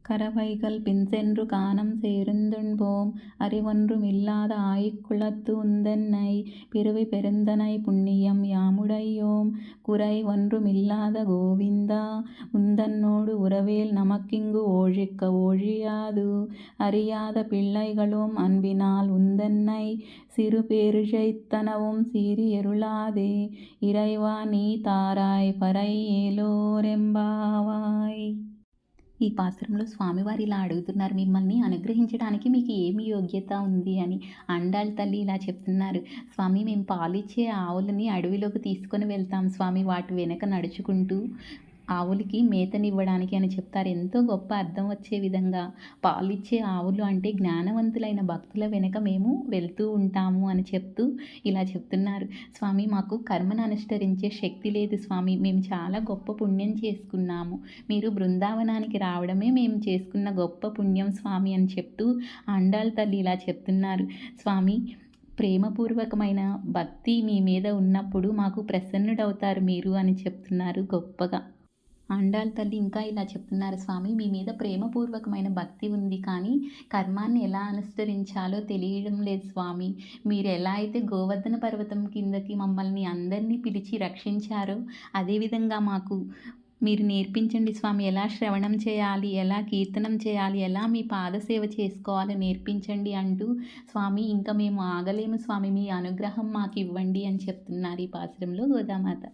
கரவைகள் பின்சென்று கானம் சேருந்துண்போம் அறிவொன்றும் இல்லாத ஆய்க்குலத்து உந்தன்னை பிறவி பெருந்தனை புண்ணியம் யாமுடையோம் குறை ஒன்றுமில்லாத கோவிந்தா உந்தன்னோடு உறவேல் நமக்கிங்கு ஓழிக்க ஓழியாது அறியாத பிள்ளைகளும் அன்பினால் உந்தன்னை சிறு பேரிழைத்தனவும் சீரியருளாதே இறைவா நீ தாராய் பறை ఏలోరెంబావాయ్. ఈ పాత్రంలో స్వామివారు ఇలా అడుగుతున్నారు, మిమ్మల్ని అనుగ్రహించడానికి మీకు ఏమి యోగ్యత ఉంది అని. అండాళ్ళ తల్లి ఇలా చెప్తున్నారు, స్వామి మేము పాలిచ్చే ఆవులని అడవిలోకి తీసుకొని వెళ్తాం స్వామి, వాటి వెనక నడుచుకుంటూ ఆవులకి మేతనివ్వడానికి అని చెప్తారు. ఎంతో గొప్ప అర్థం వచ్చే విధంగా పాలిచ్చే ఆవులు అంటే జ్ఞానవంతులైన భక్తుల వెనక మేము వెళ్తూ ఉంటాము అని చెప్తూ ఇలా చెప్తున్నారు. స్వామి మాకు కర్మను అనుష్ఠరించే శక్తి లేదు స్వామి, మేము చాలా గొప్ప పుణ్యం చేసుకున్నాము, మీరు బృందావనానికి రావడమే మేము చేసుకున్న గొప్ప పుణ్యం స్వామి అని చెప్తూ అండాళ్ళ తల్లి ఇలా చెప్తున్నారు. స్వామి ప్రేమపూర్వకమైన భక్తి మీ మీద ఉన్నప్పుడు మాకు ప్రసన్నుడవుతారు మీరు అని చెప్తున్నారు గొప్పగా. అండాళ్ళ తల్లి ఇంకా ఇలా చెప్తున్నారు, స్వామి మీ మీద ప్రేమపూర్వకమైన భక్తి ఉంది, కానీ కర్మాన్ని ఎలా అనుసరించాలో తెలియడం లేదు స్వామి. మీరు ఎలా అయితే గోవర్ధన పర్వతం కిందకి మమ్మల్ని అందరినీ పిలిచి రక్షించారో అదేవిధంగా మాకు మీరు నేర్పించండి స్వామి, ఎలా శ్రవణం చేయాలి, ఎలా కీర్తనం చేయాలి, ఎలా మీ పాదసేవ చేసుకోవాలో నేర్పించండి అంటూ, స్వామి ఇంకా మేము ఆగలేము స్వామి, మీ అనుగ్రహం మాకు ఇవ్వండి అని చెప్తున్నారు ఈ పాసురంలో గోదామాత.